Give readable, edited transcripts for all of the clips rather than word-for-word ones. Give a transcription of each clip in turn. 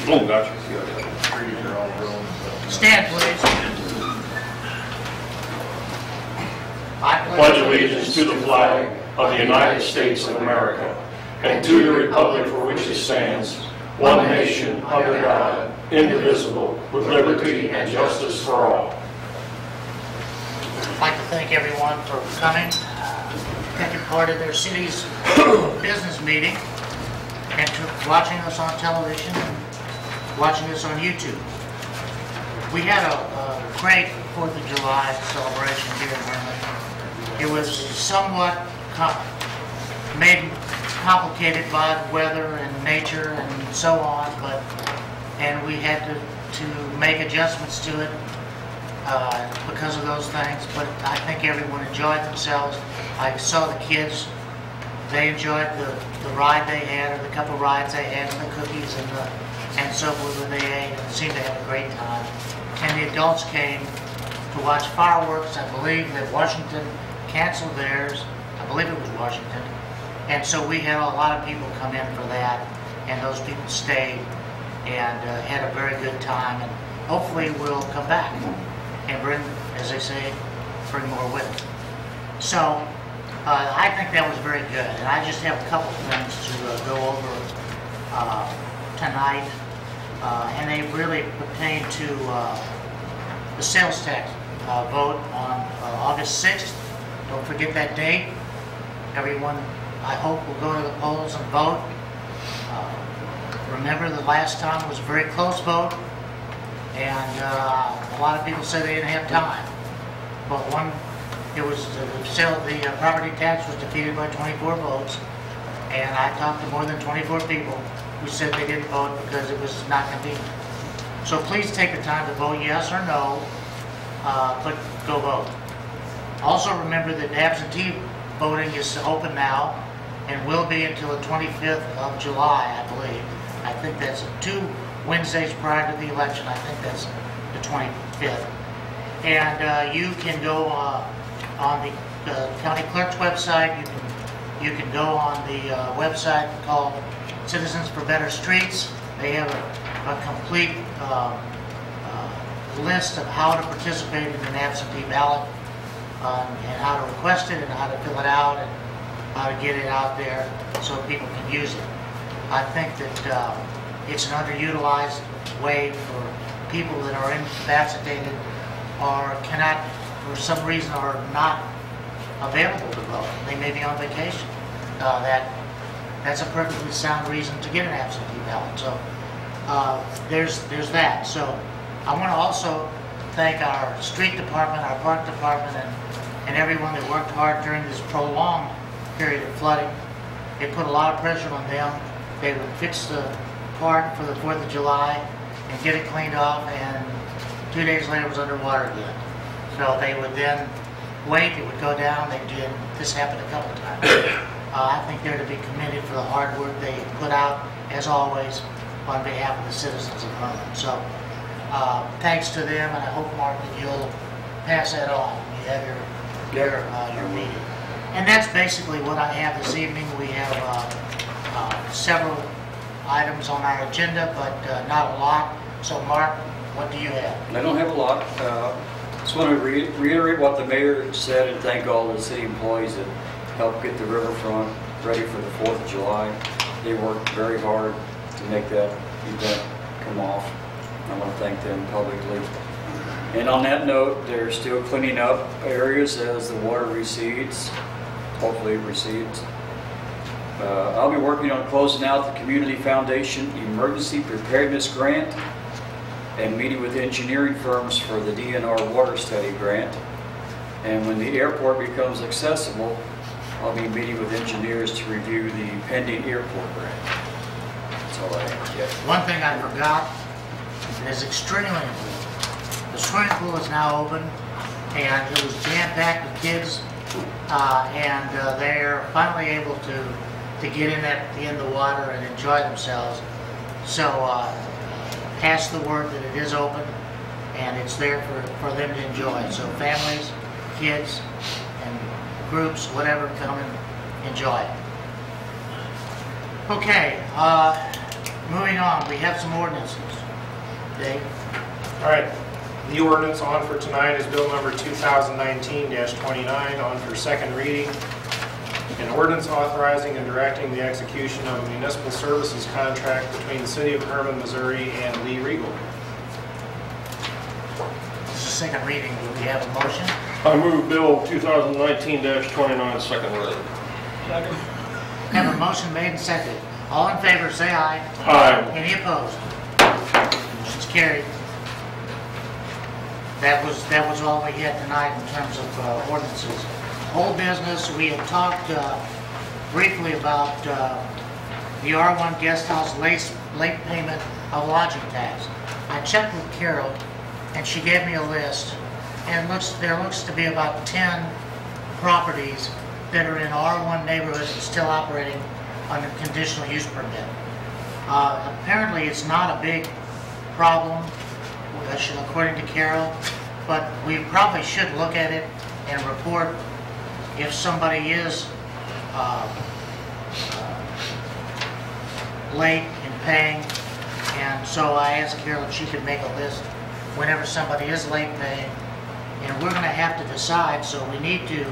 Oh, gotcha. Stand, please. I Pledge allegiance to the flag of the United States of America and to the republic for which it stands, one nation, under God, indivisible, with liberty and justice for all. I'd like to thank everyone for coming, taking part in their city's business meeting, and watching us on television and watching us on YouTube. We had a great 4th of July celebration here in Herman. It was somewhat made complicated by the weather and nature and so on, and we had to make adjustments to it because of those things, but I think everyone enjoyed themselves. I saw the kids, they enjoyed the ride they had, or the couple rides they had, and the cookies and so forth that they ate, and seemed to have a great time. And the adults came to watch fireworks. I believe that Washington canceled theirs. I believe it was Washington. And so we had a lot of people come in for that, and those people stayed and had a very good time, and hopefully we'll come back and bring, as they say, bring more with us. So I think that was very good, and I just have a couple of things to go over tonight, and they really pertain to the sales tax vote on August 6th. Don't forget that date. Everyone, I hope, will go to the polls and vote. Remember, the last time was a very close vote, and a lot of people said they didn't have time. But the property tax was defeated by 24 votes, and I talked to more than 24 people who said they didn't vote because it was not convenient. So please take the time to vote yes or no, but go vote. Also remember that absentee voting is open now and will be until the 25th of July, I believe. I think that's 2 Wednesdays prior to the election. I think that's the 25th. And you can go on the county clerk's website. You can go on the website called Citizens for Better Streets. They have a complete list of how to participate in an absentee ballot, and how to request it, and how to fill it out, and how to get it out there so people can use it. I think that it's an underutilized way for people that are incapacitated or cannot, for some reason, are not available to vote. They may be on vacation. That's a perfectly sound reason to get an absentee ballot. So there's that. So I want to also thank our street department, our park department, and everyone that worked hard during this prolonged period of flooding. It put a lot of pressure on them. They would fix the park for the 4th of July and get it cleaned off, and 2 days later it was underwater again. So they would then wait, it would go down. They did. This happened a couple of times. I think they're to be commended for the hard work they put out, as always, on behalf of the citizens of Herman. So thanks to them, and I hope, Mark, that you'll pass that on when you have your meeting. And that's basically what I have this evening. We have several items on our agenda, but not a lot. So, Mark, what do you have? I don't have a lot. Just want to reiterate what the mayor said and thank all the city employees that helped get the riverfront ready for the 4th of July. They worked very hard to make that event come off. I want to thank them publicly. And on that note, they're still cleaning up areas as the water recedes. Hopefully it recedes. I'll be working on closing out the Community Foundation Emergency Preparedness Grant and meeting with engineering firms for the DNR Water Study Grant. And when the airport becomes accessible, I'll be meeting with engineers to review the pending airport grant. That's all I have. Yeah. One thing I forgot that is extremely important. The swimming pool is now open, and it was jam-packed with kids, and they're finally able to get in the water and enjoy themselves. So pass the word that it is open, and it's there for them to enjoy. So families, kids, and groups, whatever, come and enjoy it. Okay, Moving on, we have some ordinances. Dave? All right, the ordinance on for tonight is bill number 2019-29 on for second reading. An ordinance authorizing and directing the execution of a municipal services contract between the city of Herman, Missouri and Lee Regal. This is a second reading. Do we have a motion? I move Bill 2019-29, second reading. Have a motion made and seconded. All in favor, say aye. Aye. Any opposed? Motion's carried. That was all we had tonight in terms of ordinances. Old business, we had talked briefly about the R1 guest house late payment of lodging tax. I checked with Carol, and she gave me a list, and there looks to be about 10 properties that are in R1 neighborhoods and still operating under conditional use permit. Apparently, it's not a big problem, according to Carol, but we probably should look at it and report if somebody is late in paying. And so I asked Carol if she could make a list whenever somebody is late paying. And we're going to have to decide, so we need to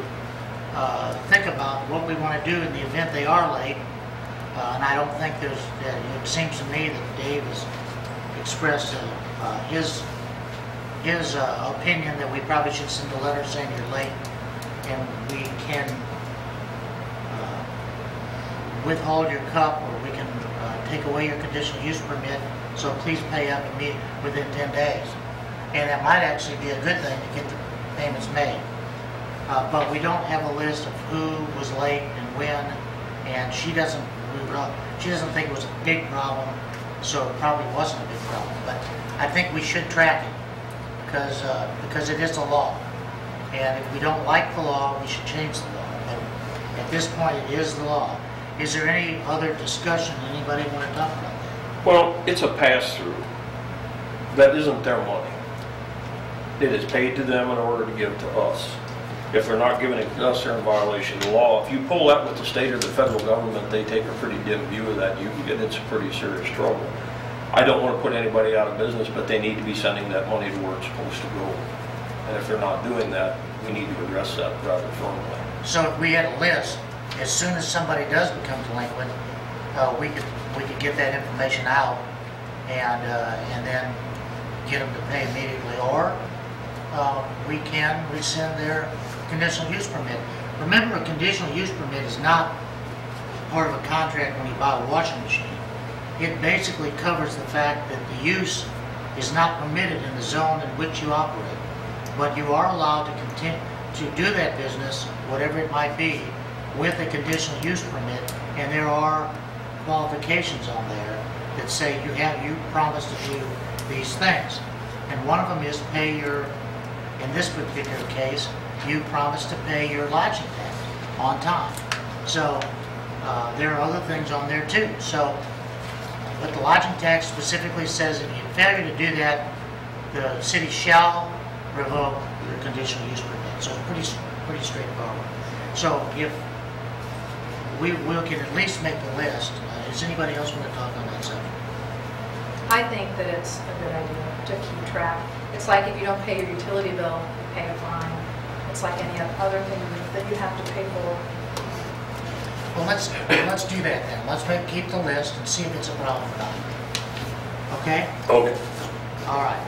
think about what we want to do in the event they are late. And I don't think it seems to me that Dave has expressed his opinion that we probably should send a letter saying you're late, and we can withhold your cup, or we can take away your conditional use permit, so please pay up to me within 10 days. And that might actually be a good thing to get the payments made. But we don't have a list of who was late and when, and she doesn't think it was a big problem, so it probably wasn't a big problem. But I think we should track it, because it is a law. And if we don't like the law, we should change the law. But at this point, it is the law. Is there any other discussion anybody want to talk about that? Well, it's a pass-through. That isn't their money. It is paid to them in order to give to us. If they're not giving it to us, they're in violation of the law. If you pull that with the state or the federal government, they take a pretty dim view of that. You can get into pretty serious trouble. I don't want to put anybody out of business, but they need to be sending that money to where it's supposed to go. And if they're not doing that, we need to address that rather firmly. So if we had a list, as soon as somebody does become delinquent, we could get that information out and then get them to pay immediately, or we can rescind their conditional use permit. Remember, a conditional use permit is not part of a contract when you buy a washing machine. It basically covers the fact that the use is not permitted in the zone in which you operate, but you are allowed to continue to do that business, whatever it might be, with a conditional use permit. And there are qualifications on there that say you promise to do these things, and one of them is pay your, in this particular case, you promise to pay your lodging tax on time. So there are other things on there too. So, but the lodging tax specifically says if you fail to do that, the city shall revoke your conditional use permit. So it's pretty straightforward. So if we can at least make the list. Does anybody else want to talk on that subject? I think that it's a good idea to keep track. It's like if you don't pay your utility bill, you pay a fine. It's like any other thing that you have to pay for. Well, let's do that then. Let's keep the list and see if it's a problem or not. Okay? Okay. All right.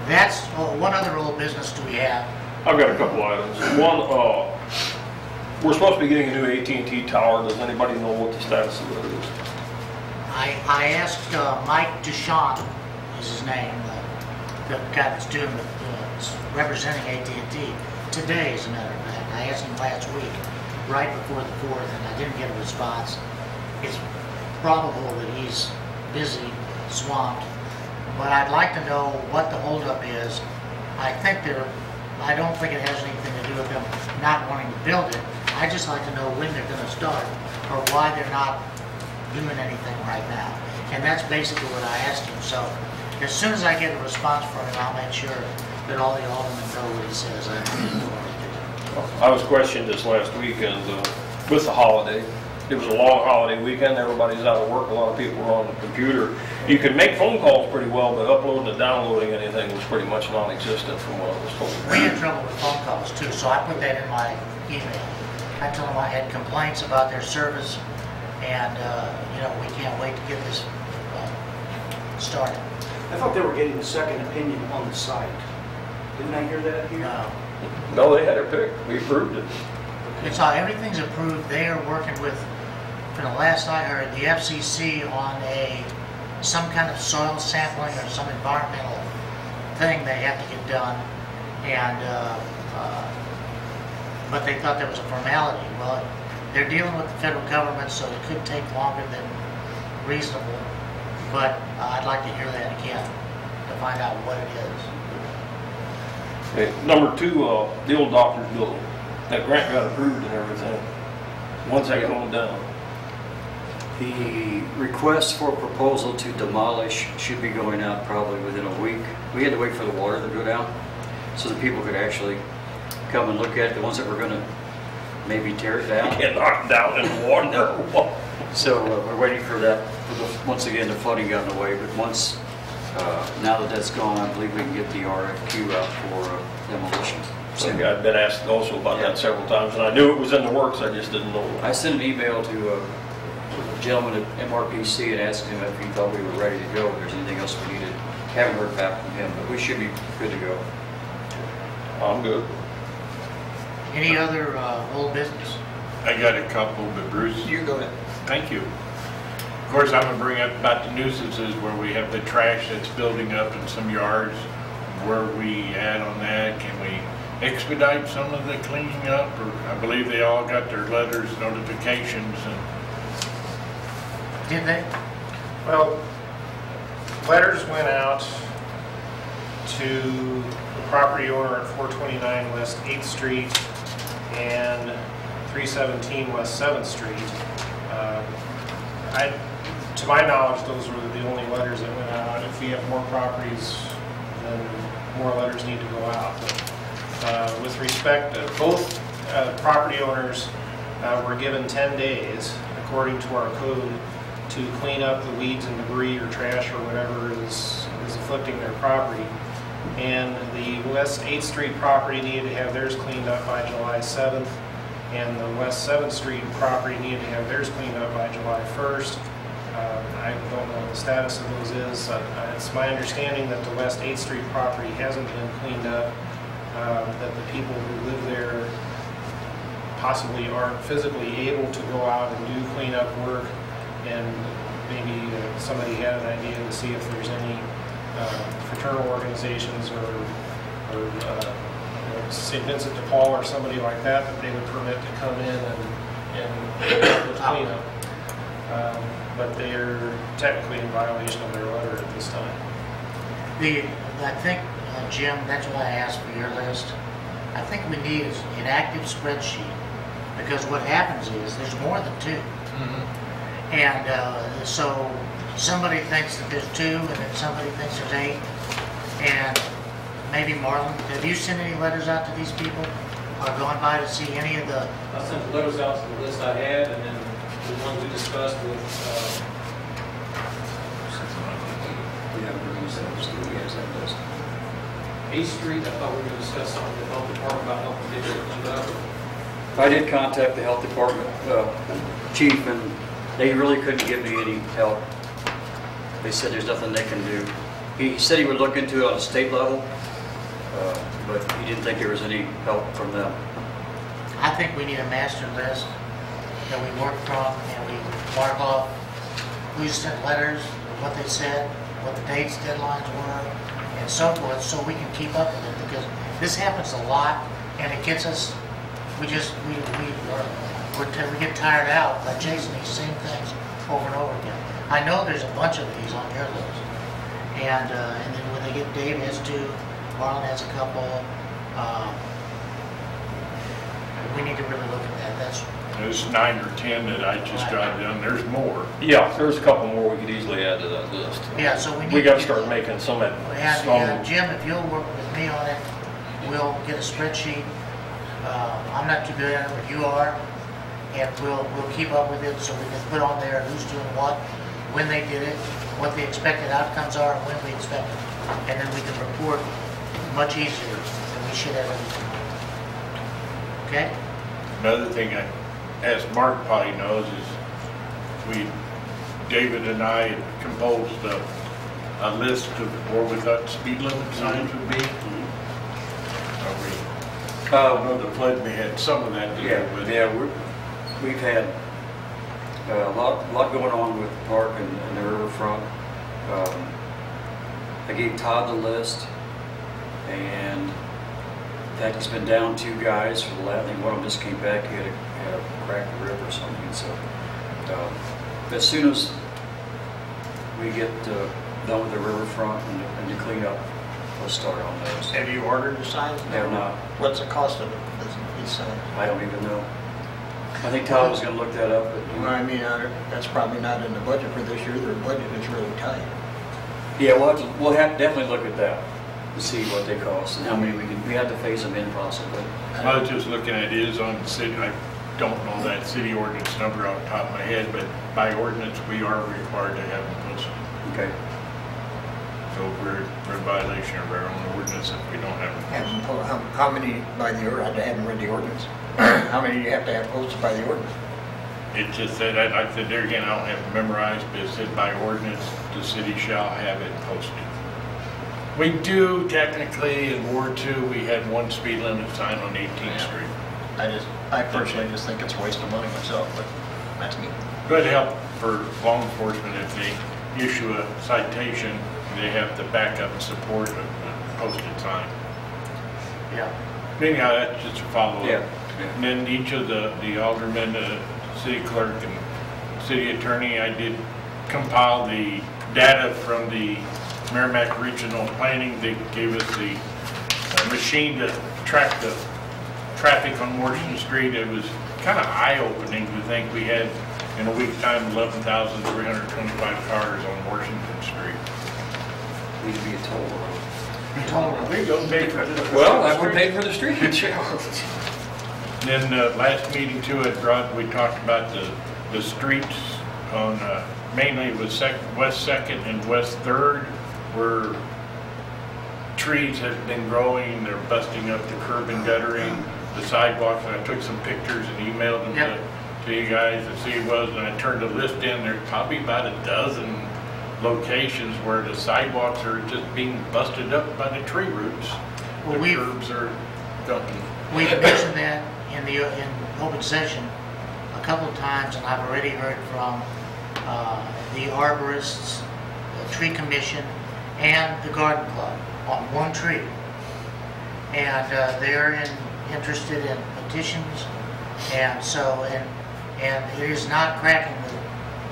That's what other old business do we have? I've got a couple items. One, we're supposed to be getting a new AT&T tower. Does anybody know what the status of that is? I asked Mike Duchamp, is his name, the guy that's doing representing AT&T today, as a matter of fact. I asked him last week, right before the 4th, and I didn't get a response. It's probable that he's busy, swamped, but I'd like to know what the holdup is. I don't think it has anything to do with them not wanting to build it. I just like to know when they're going to start, or why they're not doing anything right now. And that's basically what I asked him. So as soon as I get a response from him, I'll make sure that all the aldermen know what he says. I was questioned this last week, and with the holiday. It was a long holiday weekend, everybody's out of work, a lot of people were on the computer. You could make phone calls pretty well, but uploading and downloading anything was pretty much non-existent from what I was told. We had trouble with phone calls too, so I put that in my email. I told them I had complaints about their service, and, you know, we can't wait to get this started. I thought they were getting a second opinion on the site. Didn't I hear that here? No, they had it picked, we approved it. It's all, everything's approved. They are working with, from the last I heard, the FCC on some kind of soil sampling or some environmental thing they have to get done. And, but they thought that was a formality. Well, they're dealing with the federal government, so it could take longer than reasonable. But I'd like to hear that again to find out what it is. Okay, number two, the old doctor's building. That grant got approved and everything. When's that going down? The request for proposal to demolish should be going out probably within a week. We had to wait for the water to go down so that people could actually come and look at it, the ones that were going to maybe tear it down. Get knocked down in the water. So we're waiting for that. Once again, the flooding got in the way, but once, now that that's gone, I believe we can get the RFQ out for demolition. So I've been asked also about that several times, and I knew it was in the works, I just didn't know. I sent an email to a gentleman at MRPC and asked him if he thought we were ready to go, if there's anything else we needed. Haven't heard back from him, but we should be good to go. I'm good. Any other old business? I got a couple, but Bruce. You go ahead. Thank you. Of course, I'm gonna bring up about the nuisances where we have the trash that's building up in some yards. Where we at on that? Can we expedite some of the cleaning up? Or I believe they all got their letters, notifications, and Did they? Well, letters went out to the property owner at 429 West 8th Street and 317 West 7th Street. To my knowledge, those were the only letters that went out. If we have more properties, then more letters need to go out. But, with respect to both property owners were given 10 days, according to our code, to clean up the weeds and debris or trash or whatever is afflicting their property. And the West 8th Street property needed to have theirs cleaned up by July 7th, and the West 7th Street property needed to have theirs cleaned up by July 1st. I don't know what the status of those is. It's my understanding that the West 8th Street property hasn't been cleaned up, that the people who live there possibly aren't physically able to go out and do cleanup work, and maybe somebody had an idea to see if there's any fraternal organizations or St. Vincent de Paul or somebody like that they would permit to come in and help with cleanup. But they are technically in violation of their letter at this time. I think, Jim, that's why I asked for your list. I think we need an active spreadsheet, because what happens is there's more than two. And so somebody thinks that there's two, and then somebody thinks there's 8. And maybe Marlon, have you sent any letters out to these people? Or gone by to see any of the? I sent the letters out to the list I had, and then the ones we discussed with, We haven't really said this, do we? Yes, that does. 8th Street. I thought we were going to discuss something with the health department about helping get it cleaned up. I did contact the health department chief, and they really couldn't give me any help. They said there's nothing they can do. He said he would look into it on a state level, but he didn't think there was any help from them. I think we need a master list that we work from, and we mark off who sent letters, what they said, what the dates, deadlines were, and so forth, so we can keep up with it, because this happens a lot, and it gets us, we get tired out by chasing these same things over and over again. I know there's a bunch of these on your list, and then when they get, Dave has 2, Marlon has a couple. We need to really look at that. there's 9 or 10 that I just jotted down. There's more. Yeah, there's a couple more we could easily add to that list. Yeah, so we need. We gotta to start making some at And Jim, if you'll work with me on it, we'll get a spreadsheet. I'm not too good at it, but you are. and we'll keep up with it so we can put on there who's doing what, when they did it, what the expected outcomes are, and when we expect it. And then we can report much easier than we should have everything. Okay? Another thing, as Mark probably knows, is David and I had composed a list of where we thought speed limit signs would be. I know the flood may had some of that to do with it. Yeah, we've had a lot going on with the park and the riverfront. I gave Todd the list, and in fact, he's been down 2 guys for the last. I think one of them just came back. He had a cracked rib or something. So as soon as we get done with the riverfront and to clean up, we'll start on those. Have you ordered the signs? Have not. What's the cost of these signs? I don't even know. I think Todd was going to look that up, but Well, I mean, that's probably not in the budget for this year. Their budget is really tight. yeah, we'll have to definitely look at that to see what they cost and how many we have to phase them in possibly. I was just looking at it is on the city, I don't know that city ordinance number off the top of my head, but by ordinance, we are required to have them posted. Okay. So we're in violation of our own ordinance if we don't have them posted. How many by the ordinance? I haven't read the ordinance. How many do you have to have posted by the ordinance? It just said, I said there again, I don't have it memorized, but it said by ordinance, the city shall have it posted. We do technically, in Ward 2, we had 1 speed limit sign on 18th Street. I personally just think it's a waste of money myself, but that's me. Good help for law enforcement if they issue a citation, they have the backup and support of the posted sign. Yeah. Anyhow, that's just a follow-up. Yeah. And then each of the aldermen, city clerk and city attorney, I did compile the data from the Merrimack Regional Planning. They gave us the machine to track the traffic on Washington Street. It was kind of eye-opening to think we had, in a week's time, 11,325 cars on Washington Street. Need to be a toll road. There you go, pay for it. Well, I would pay for the street. Then last meeting too, we talked about the streets on, mainly it was West 2nd and West 3rd, where trees have been growing, they're busting up the curb and guttering, the sidewalks, and I took some pictures and emailed them to you guys to see it was, and I turned the list in, there's probably about a dozen locations where the sidewalks are just being busted up by the tree roots. Well, The curbs are dumping. We've mentioned that in open session a couple of times, and I've already heard from the arborists, the tree commission, and the garden club on 1 tree. And they're interested in petitions, and so, and it is not cracking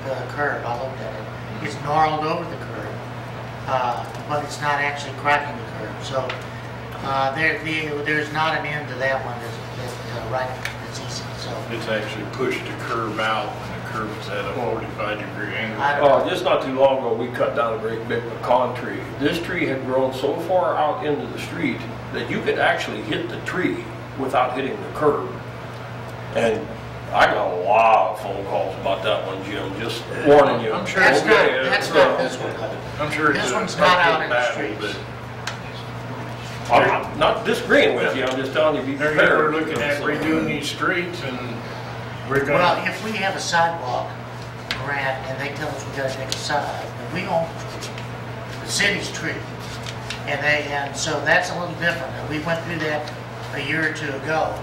the curb. I looked at it. It's gnarled over the curb, but it's not actually cracking the curb. So there's not an end to that one that's easy. So It's actually pushed the curb out, and the curb's at a 45-degree angle. Just not too long ago, we cut down a great big pecan tree. This tree had grown so far out into the street that you could actually hit the tree without hitting the curb. And I got a lot of phone calls about that one, Jim, just warning you. I'm sure that's okay, not this one. I'm sure This it's one's a not out in the battle, streets. I'm not disagreeing with you, I'm just telling you, be but prepared. we're looking at redoing these streets, and we're Well, gonna, if we have a sidewalk grant and they tell us we gotta take a side, and we own the city's tree, and so that's a little different. And we went through that a year or 2 ago,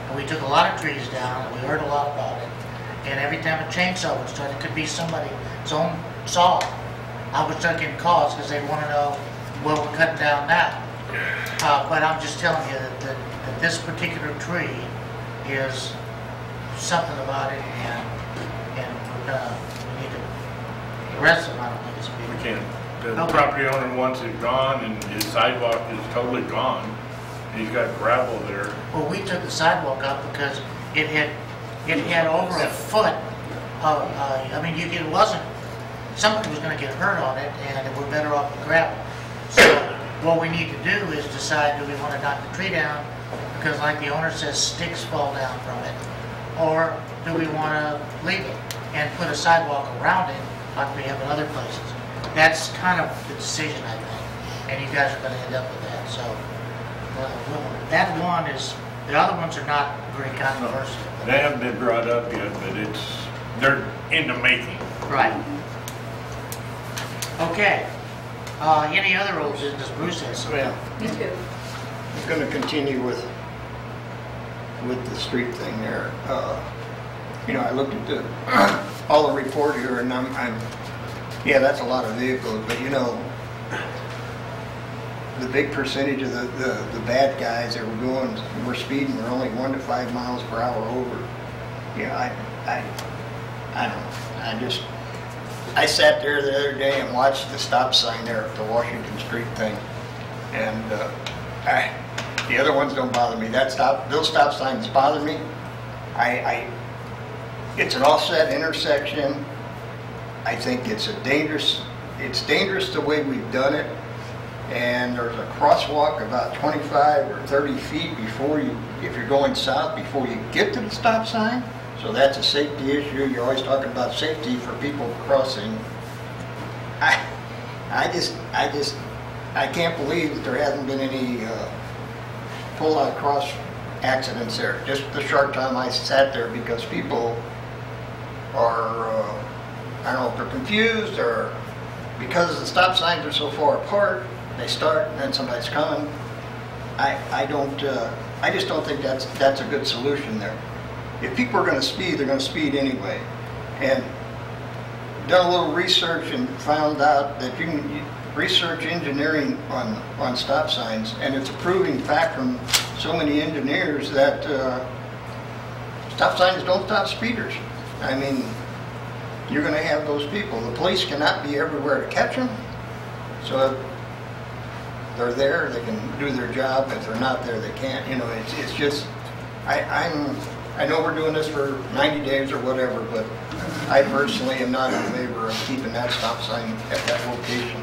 and we took a lot of trees down, and we heard a lot about it. And every time a chainsaw would start, it could be somebody's own saw. I was taking calls because they want to know what we're cutting down now. But I'm just telling you that this particular tree is something about it, and we need to, the rest of them, I don't think it's big. we can't. The Okay. property owner wants it gone, and his sidewalk is totally gone. He's got gravel there. Well, we took the sidewalk up because it had over a foot of, I mean, it wasn't, somebody was gonna get hurt on it, and we're better off with gravel. So what we need to do is decide, do we wanna knock the tree down? Because like the owner says, sticks fall down from it. Or do we want to leave it and put a sidewalk around it like we have in other places? That's kind of the decision, I think, and you guys are going to end up with that. So that one is, the other ones are not very controversial. They haven't been brought up yet, but they're in the making. Right. Okay. Any other old business? Bruce has something. Well, Me too. I'm gonna continue with the street thing there. You know, I looked at all the report here, and yeah, that's a lot of vehicles, but you know, the big percentage of the bad guys that were speeding were only 1 to 5 miles per hour over. Yeah, I don't know. I sat there the other day and watched the stop sign there at the Washington Street thing, and the other ones don't bother me. Those stop signs bother me. It's an offset intersection. I think it's dangerous the way we've done it. And there's a crosswalk about 25 or 30 feet if you're going south, before you get to the stop sign. So that's a safety issue. You're always talking about safety for people crossing. I can't believe that there hasn't been any pull-out cross accidents there. Just the short time I sat there, because people are, I don't know if they're confused, or because the stop signs are so far apart, they start and then somebody's coming. I just don't think that's a good solution there. If people are going to speed, they're going to speed anyway. And done a little research and found out that you can research engineering on stop signs, and it's a proving fact from so many engineers that stop signs don't stop speeders. I mean, you're going to have those people. The police cannot be everywhere to catch them. So if they're there, they can do their job. If they're not there, they can't. You know, it's just, I know we're doing this for 90 days or whatever, but I personally am not in favor of keeping that stop sign at that location.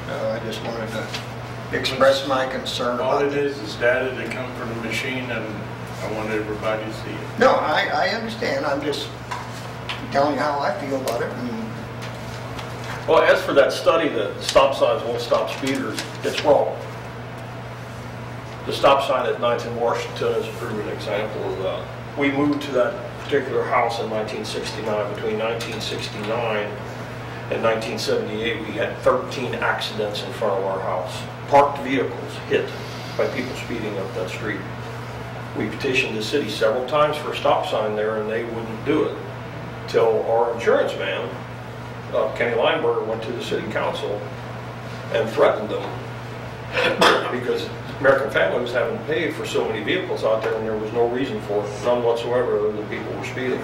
I just wanted to express my concern All about it is data that come from the machine, and I want everybody to see it. No, I understand. I'm just telling you how I feel about it. Well, as for that study that the stop signs won't stop speeders, it's wrong. The stop sign at 9th and Washington is a proven example of that. We moved to that particular house in 1969. Between 1969 and 1978, we had 13 accidents in front of our house. Parked vehicles hit by people speeding up that street. We petitioned the city several times for a stop sign there, and they wouldn't do it. Till our insurance man, Kenny Lineberger, went to the city council and threatened them because American Family was having to pay for so many vehicles out there, and there was no reason for it, none whatsoever, other than people were speeding.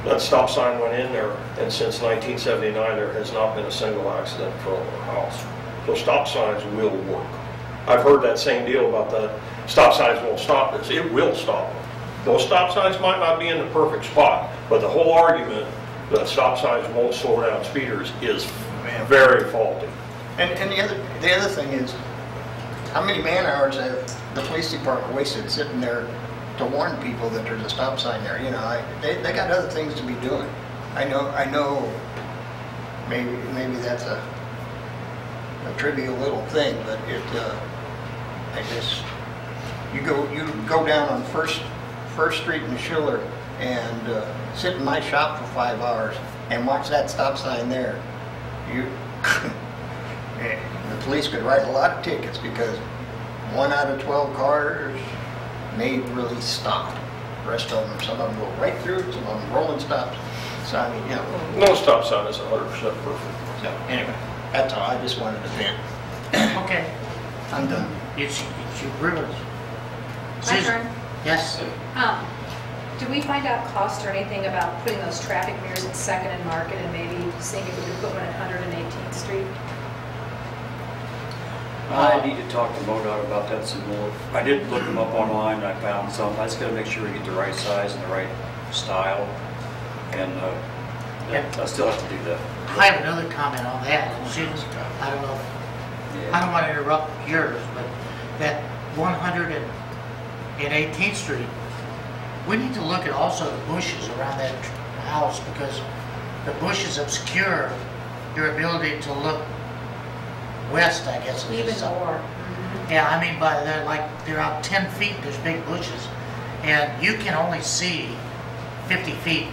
That stop sign went in there, and since 1979, there has not been a single accident in front of our house. So stop signs will work. I've heard that same deal about the stop signs won't stop this. It will stop them. Those stop signs might not be in the perfect spot, but the whole argument that stop signs won't slow down speeders is very faulty. And the other thing is, how many man hours have the police department wasted sitting there to warn people that there's a stop sign there? You know, they got other things to be doing. I know. Maybe that's a trivial little thing, but I guess you go down on First Street in Schiller and sit in my shop for 5 hours and watch that stop sign there. The police could write a lot of tickets, because 1 out of 12 cars may really stop. The rest of them, some of them go right through, some of them rolling stops. So I mean, you know. No stop sign is 100% perfect. So anyway, that's all. I just wanted to vent. Okay. I'm done. It's your privilege. My Susan? turn. Yes. Did we find out cost or anything about putting those traffic mirrors at 2nd and Market, and maybe seeing if we could put one at 118th Street? I need to talk to MoDOT about that some more. I did look them up online, and I found some. I just got to make sure we get the right size and the right style, and I still have to do that. I have another comment on that. Susan, I don't know, I don't want to interrupt yours, but that 118th Street, we need to look at also the bushes around that house, because the bushes obscure your ability to look west, I guess it is. Even more. Yeah, I mean, they're out 10 feet, there's big bushes, and you can only see 50 feet,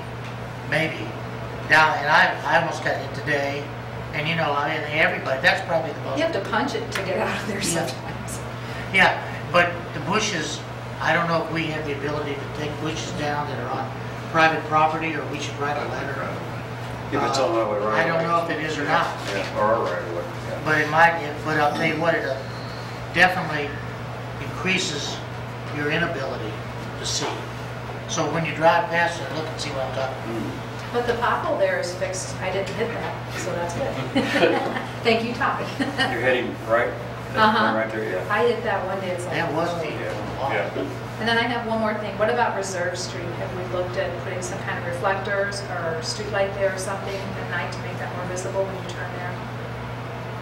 maybe, down, and I almost got hit today, and you know, I mean, everybody, that's probably the most... You have to punch it to get out of there Yeah. sometimes. Yeah, but the bushes, I don't know if we have the ability to take bushes down that are on private property, or we should write a letter. If it's on highway right I don't know if it is or not. Yeah, or our right away, yeah. But it might, but I'll tell you what, it definitely increases your inability to see. So when you drive past it, look and see what I'm talking about. But the pothole there is fixed. I didn't hit that, so that's good. Thank you, Tommy. You're heading right? Uh-huh. Right there, yeah. I hit that one day. It's like, That was neat. Yeah. And then I have one more thing. What about Reserve Street? Have we looked at putting some kind of reflectors or street light there or something at night to make that more visible when you turn there?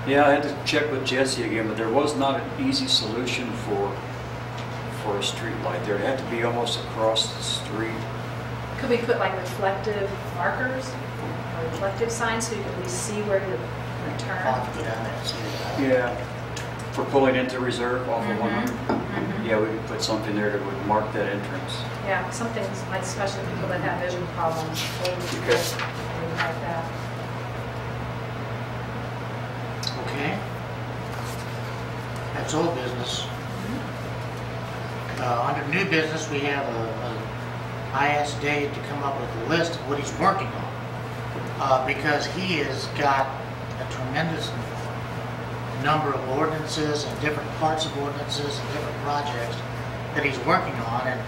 Yeah, I had to check with Jesse again, but there was not an easy solution for a street light there. It had to be almost across the street. Could we put like reflective markers or reflective signs so you can at least see where to turn? I'll have to go down there and see that. Yeah. For pulling into Reserve off of 100? Mhm. Yeah, we could put something there that would mark that entrance. Yeah, something like especially people that have vision problems, old people, Okay. things like that. Okay. That's old business. Under new business, we have I asked Dave to come up with a list of what he's working on, because he has got a tremendous number of ordinances and different parts of ordinances and different projects that he's working on, and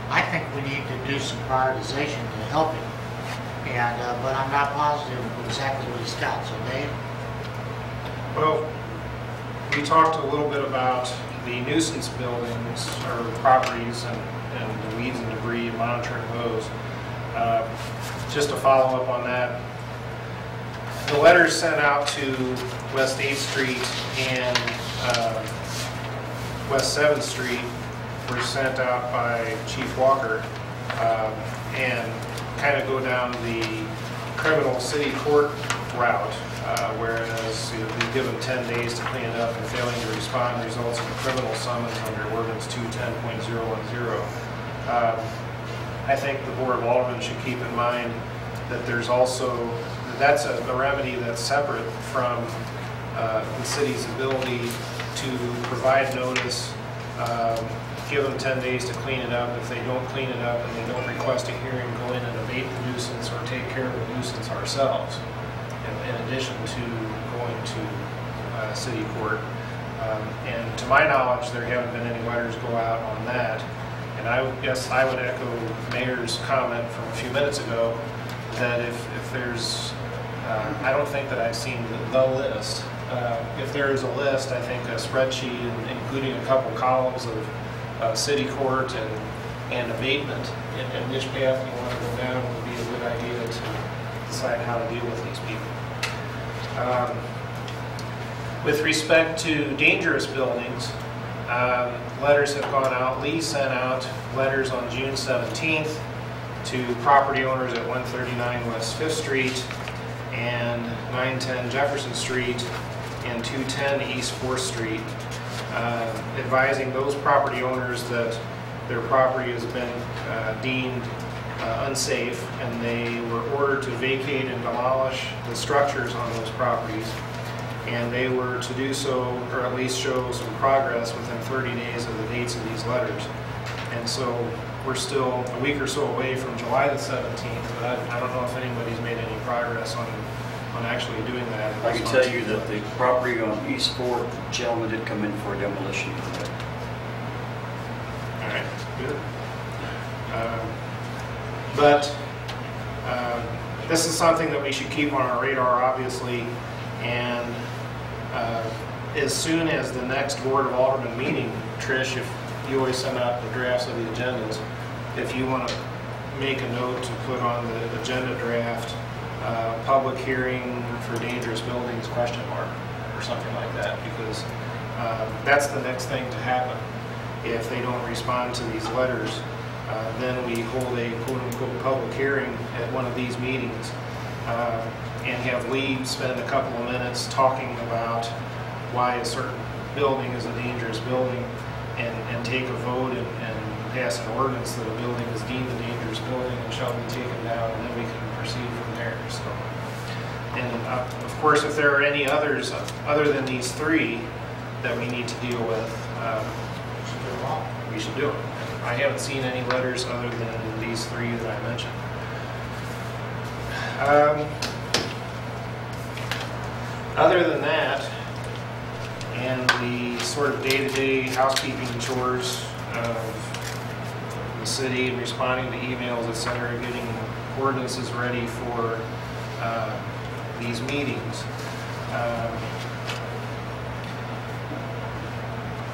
I think we need to do some prioritization to help him. And but I'm not positive exactly what he's got. So Dave. Well, we talked a little bit about the nuisance buildings or properties and the weeds and debris, monitoring those. Just to follow up on that, the letters sent out to West 8th Street and West 7th Street were sent out by Chief Walker and kind of go down the criminal city court route. Whereas we give them 10 days to clean it up, and failing to respond results in a criminal summons under ordinance 210.010. I think the Board of Aldermen should keep in mind that there's also, that's a remedy that's separate from the city's ability to provide notice, give them 10 days to clean it up. If they don't clean it up and they don't request a hearing, go in and abate the nuisance or take care of the nuisance ourselves, in addition to going to city court. And to my knowledge, there haven't been any letters go out on that. And I guess I would echo Mayor's comment from a few minutes ago that if there's, I don't think that I've seen the list. If there is a list, I think a spreadsheet including a couple columns of city court and abatement and which path you want to go down would be a good idea to decide how to deal with these people. With respect to dangerous buildings, letters have gone out. Lee sent out letters on June 17th to property owners at 139 West 5th Street and 910 Jefferson Street and 210 East 4th Street, advising those property owners that their property has been deemed unsafe, and they were ordered to vacate and demolish the structures on those properties, and they were to do so, or at least show some progress within 30 days of the dates of these letters. And so we're still a week or so away from July the 17th, but I don't know if anybody's made any progress on actually doing that. I can tell you that the property on East 4th, the gentleman did come in for a demolition permit. All right, good. But this is something that we should keep on our radar, obviously, and as soon as the next Board of Aldermen meeting, Trish, if you always send out the drafts of the agendas, if you want to make a note to put on the agenda draft, public hearing for dangerous buildings, question mark, or something like that, because that's the next thing to happen. If they don't respond to these letters, then we hold a quote-unquote public hearing at one of these meetings and have Lee spend a couple of minutes talking about why a certain building is a dangerous building and take a vote and pass an ordinance that a building is deemed a dangerous building and shall be taken down, and then we can proceed from there. So, and of course, if there are any others other than these three that we need to deal with, we should do it. I haven't seen any letters other than these three that I mentioned. Other than that, and the sort of day-to-day housekeeping chores of the city and responding to emails, etc., getting ordinances ready for these meetings.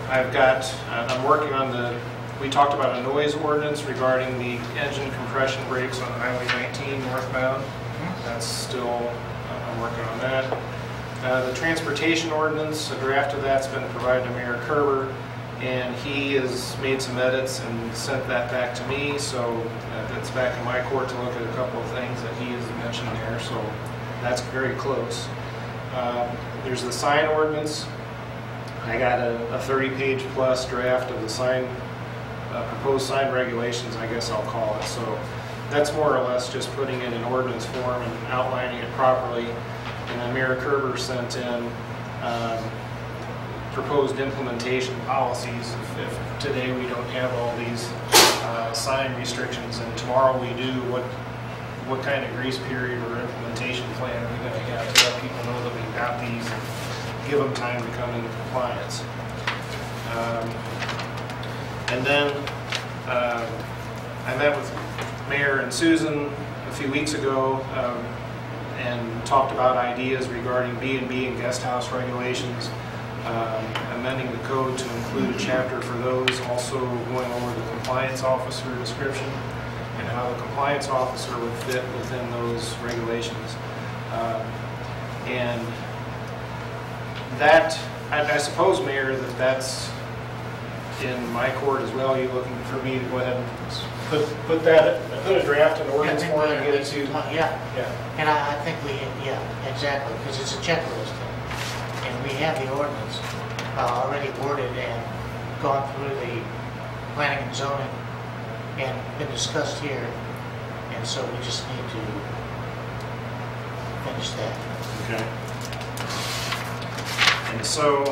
I'm working on we talked about a noise ordinance regarding the engine compression brakes on Highway 19 northbound. That's still, I'm working on that. The transportation ordinance, a draft of that's been provided to Mayor Kerber, and he has made some edits and sent that back to me, so that's back in my court to look at a couple of things that he has mentioned there, so that's very close. There's the sign ordinance. I got a 30-page plus draft of the sign, proposed sign regulations, I guess I'll call it. So that's more or less just putting it in ordinance form and outlining it properly. And then Mayor Kerber sent in proposed implementation policies. If today we don't have all these sign restrictions and tomorrow we do, what kind of grace period or implementation plan are we going to have to let people know that we've got these and give them time to come into compliance. And then I met with Mayor and Susan a few weeks ago and talked about ideas regarding B&B and guest house regulations, amending the code to include a chapter for those, also going over the compliance officer description and how the compliance officer would fit within those regulations. And that, I suppose, Mayor, that's in my court as well. You're looking for me to go ahead and put a draft in ordinance form and get it to. Yeah. And I think exactly, because it's a checklist. And we have the ordinance already worded and gone through the planning and zoning and been discussed here. And so we just need to finish that. Okay. And so,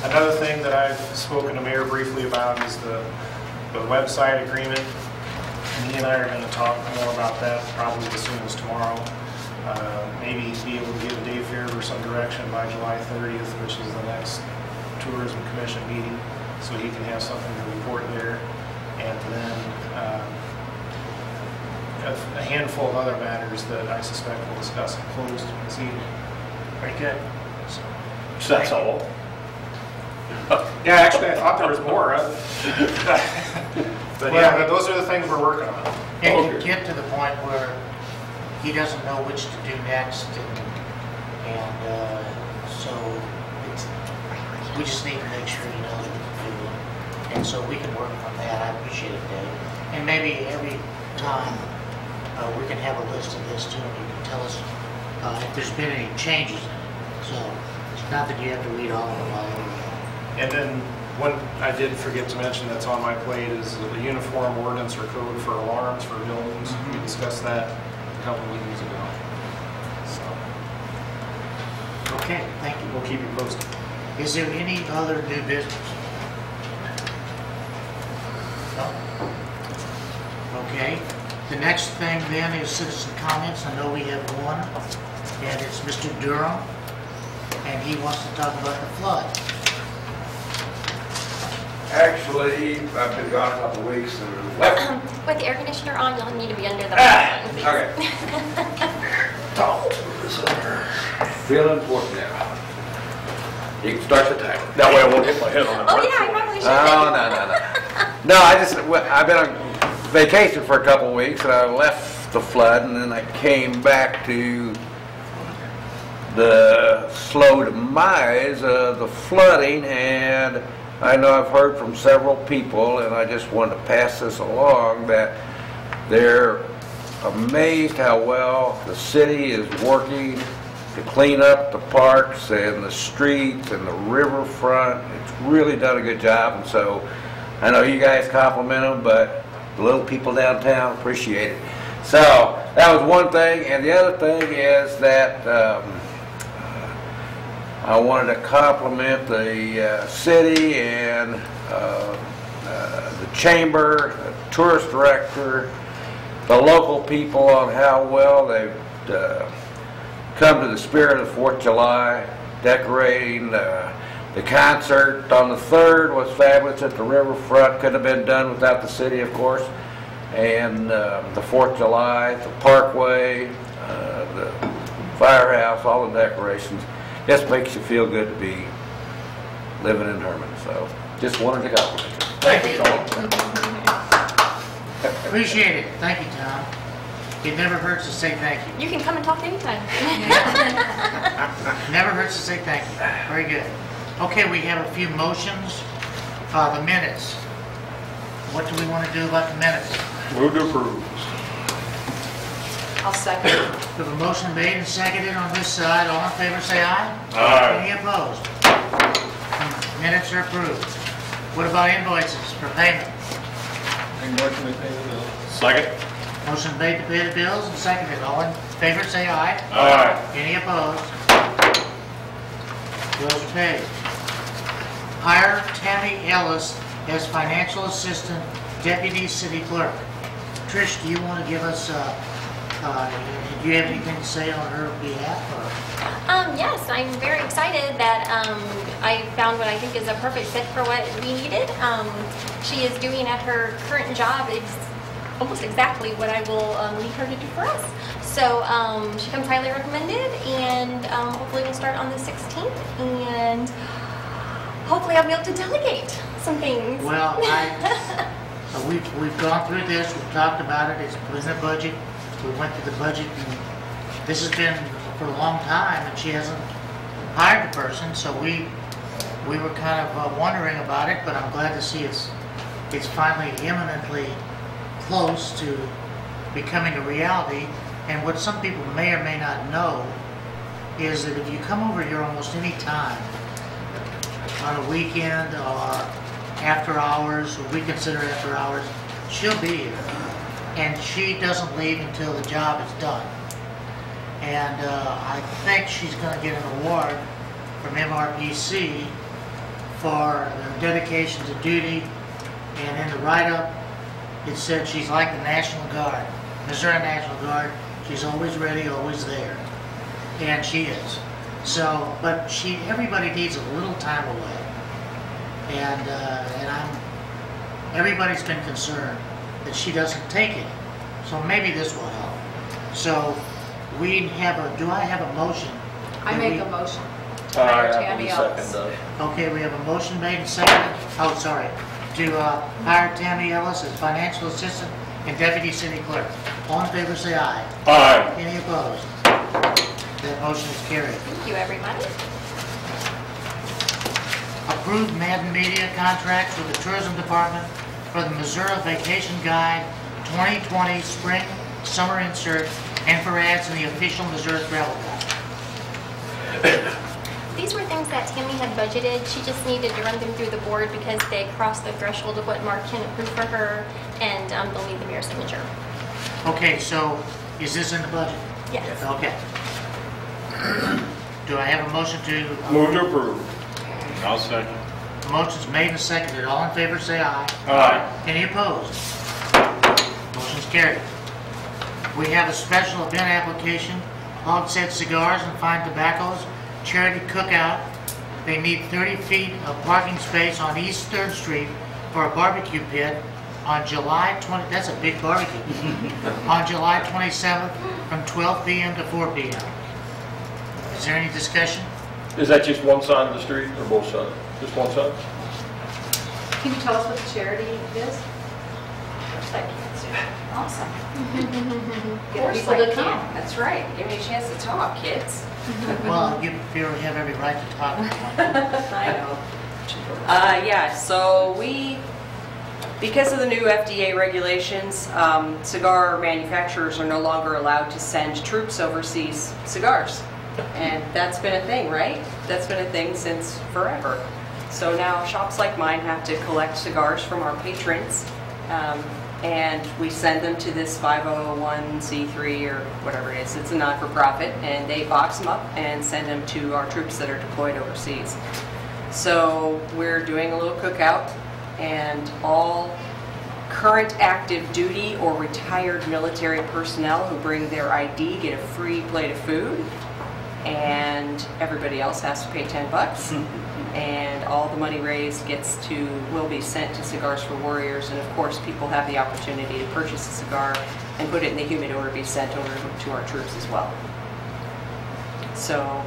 another thing that I've spoken to Mayor briefly about is the website agreement. And he and I are going to talk more about that probably as soon as tomorrow. Maybe be able to give Dave Fairber some direction by July 30th, which is the next Tourism Commission meeting, so he can have something to report there. And then a handful of other matters that I suspect we'll discuss in closed this evening. Very good. So that's all? Yeah, actually, I thought there was more. But yeah, those are the things we're working on. It can get to the point where he doesn't know which to do next, and so we just need to make sure he knows what to do. And so we can work from that. I appreciate it, Dave. And maybe every time we can have a list of this too, and you can tell us if there's been any changes in it. So it's not that you have to read all of them all over again. And then one I did forget to mention that's on my plate is the uniform ordinance or code for alarms for buildings. We discussed that a couple meetings ago. So, Okay, thank you. we'll keep you posted. Is there any other new business? No? Okay. The next thing then is citizen comments. I know we have one, and it's Mr. Durham, and he wants to talk about the flood. Actually, I've been gone a couple of weeks and left. With the air conditioner on, you'll need to be under the Okay. button. Feeling important now. You can start the timer. That way I won't hit my head on it. Oh, yeah, I probably should. No, I've been on vacation for a couple of weeks and I left the flood and then I came back to the slow demise of the flooding, and I know I've heard from several people, and I just wanted to pass this along, that they're amazed how well the city is working to clean up the parks and the streets and the riverfront. It's really done a good job, and so I know you guys compliment them, but the little people downtown appreciate it. So that was one thing, and the other thing is that I wanted to compliment the city and the chamber, the tourist director, the local people on how well they've come to the spirit of 4th of July, decorating. The concert on the 3rd was fabulous at the riverfront. Couldn't have been done without the city, of course. And the 4th of July, the Parkway, the firehouse, all the decorations. Just makes you feel good to be living in Herman. So just wanted to compliment you. Thank you. Appreciate it. Thank you, Tom. It never hurts to say thank you. You can come and talk anytime. Never hurts to say thank you. Very good. Okay, we have a few motions. The minutes. What do we want to do about the minutes? Move to approve. I'll second. We have a motion made and seconded on this side. All in favor, say aye. Aye. Any opposed? Minutes are approved. What about invoices for payment? Second. Motion made to pay the bills and seconded. All in favor, say aye. Aye. Any opposed? Bills paid. Hire Tammy Ellis as financial assistant, deputy city clerk. Trish, do you want to give us, do you have anything to say on her behalf? Yes, I'm very excited that I found what I think is a perfect fit for what we needed. She is doing at her current job almost exactly what I will need her to do for us. So she comes highly recommended, and hopefully we'll start on the 16th, and hopefully I'll be able to delegate some things. Well, we've gone through this, we've talked about it, it's in the budget, we went through the budget, and this has been for a long time, and she hasn't hired the person, so we were kind of wondering about it, but I'm glad to see it's finally imminently close to becoming a reality. And what some people may or may not know is that if you come over here almost any time, on a weekend or after hours, what we consider after hours, she'll be here. And she doesn't leave until the job is done. And I think she's going to get an award from MRPC for dedication to duty. And in the write-up, it said she's like the National Guard, Missouri National Guard. She's always ready, always there. And she is. So, but everybody needs a little time away. And everybody's been concerned that she doesn't take it. So maybe this will help. So do I have a motion? I make a motion. Aye, Tammy Ellis. Okay, we have a motion made and seconded, to hire Tammy Ellis as financial assistant and deputy city clerk. All in favor, say aye. Aye. Any opposed? That motion is carried. Thank you, everybody. Approved Madden Media contracts with the Tourism Department for the Missouri Vacation Guide 2020 Spring Summer Insert and for ads in the official Missouri Travel Guide. These were things that Tammy had budgeted. She just needed to run them through the board because they crossed the threshold of what Mark can approve for her, and they'll need the mayor's signature. Okay, so is this in the budget? Yes. Okay. Do I have a motion to? Move to approve. I'll second. The motion's made and seconded. All in favor, say aye. Aye. Any opposed? Motion's carried. We have a special event application, Hogshead Cigars and Fine Tobaccos, Charity Cookout. They need 30 feet of parking space on East 3rd Street for a barbecue pit on July 20, that's a big barbecue, on July 27th from 12 p.m. to 4 p.m. Is there any discussion? Is that just one side of the street or both sides? Just one side? Can you tell us what the charity is? Awesome. Get people to come. That's right. Give me a chance to talk, kids. Well, you have every right to talk. I know. Yeah, so because of the new FDA regulations, cigar manufacturers are no longer allowed to send troops overseas cigars. And that's been a thing, right? That's been a thing since forever. So now shops like mine have to collect cigars from our patrons, and we send them to this 501c3 or whatever it is. It's a non-for-profit, and they box them up and send them to our troops that are deployed overseas. So we're doing a little cookout, and all current active duty or retired military personnel who bring their ID get a free plate of food, and everybody else has to pay $10. And all the money raised will be sent to Cigars for Warriors, and of course people have the opportunity to purchase a cigar and put it in the humidor to be sent over to our troops as well. So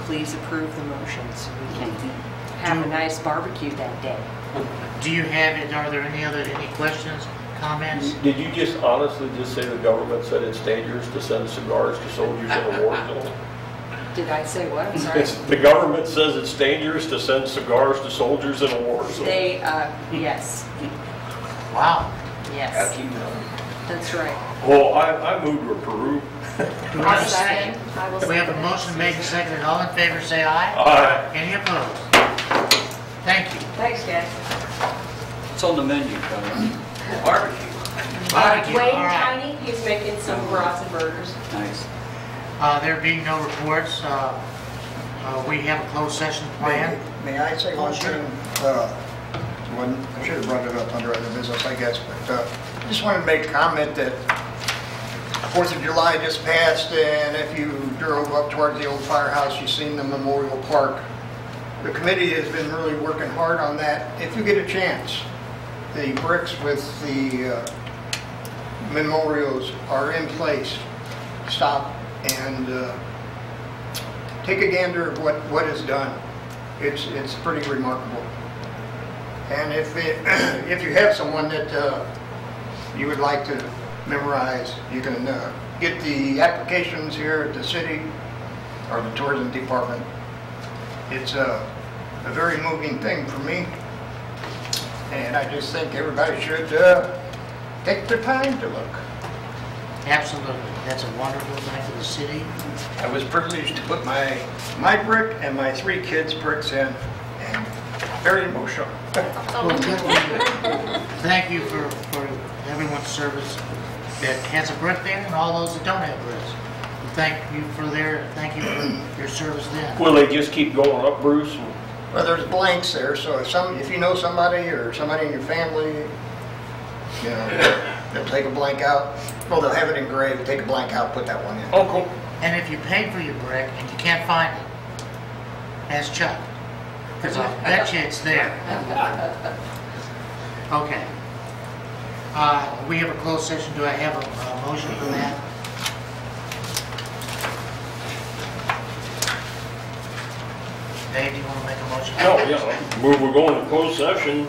please approve the motion so we can have a nice barbecue that day. Do you have it, are there any questions, comments? Did you just honestly just say the government said it's dangerous to send cigars to soldiers in a war zone? Did I say what? I'm sorry. The government says it's dangerous to send cigars to soldiers in a war zone. They, yes. Wow. Yes. That's right. Well, I moved to approve. Do we have a second? Do we have a motion made and seconded? All in favor, say aye. Aye. Any opposed? Thank you. Thanks, guys. It's on the menu, Connie. Barbecue, Wayne all right. Tiny, he's making some brats and burgers. Nice. There being no reports, we have a closed session plan. May I say one Sure. thing? I should have brought it up under other business, I guess, but I just wanted to make a comment that 4th of July just passed, and if you drove up towards the old firehouse, you've seen the Memorial Park. The committee has been really working hard on that. If you get a chance, the bricks with the memorials are in place. Stop and take a gander of what is done. It's pretty remarkable. And if you have someone that you would like to memorize, you can get the applications here at the city or the tourism department. It's a very moving thing for me, and I just think everybody should take their time to look. Absolutely. That's a wonderful thing for the city. I was privileged to put my brick and my 3 kids' bricks in, and very emotional. Well, thank you for everyone's service that has a brick there and all those that don't have bricks. Thank you for your service then. Will they just keep going up, Bruce? Well, there's blanks there, so if you know somebody or somebody in your family, you know, they'll take a blank out. Well, they'll have it engraved, take a blank out, put that one in. Oh, cool. And if you paid for your brick and you can't find it, ask Chuck, because I bet you it's there. Okay. We have a closed session. Do I have a motion for that? Dave, do you want to make a motion? No, yeah. We're going to closed session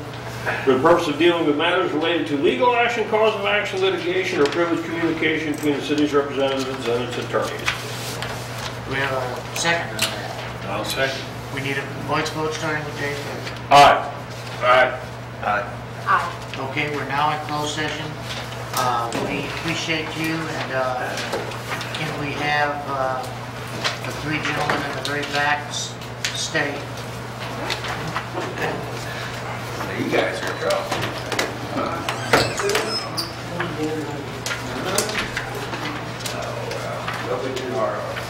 for the purpose of dealing with matters related to legal action, cause of action, litigation, or privileged communication between the city's representatives and its attorneys. We have a second on that. I'll second. We need a voice vote starting with Dave. Aye. Aye. Aye. Aye. Okay, we're now in closed session. We appreciate you, and can we have the 3 gentlemen in the very back stay? You guys are tough. Nothing too hard on it.